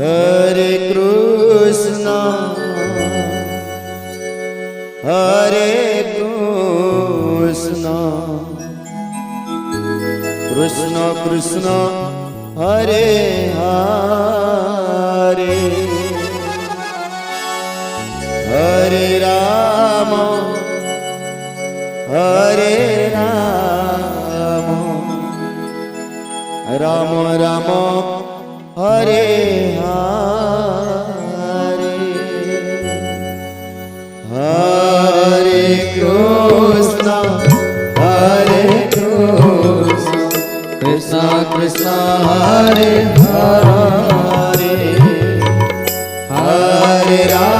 Hare Krishna, Hare Krishna, Krishna Krishna, Hare Hare, Hare Rama, Hare Rama, Rama Rama, Hare Hare, Hare Krishna, Hare Krishna, Krishna Krishna, Hare Hare, Hare Rama,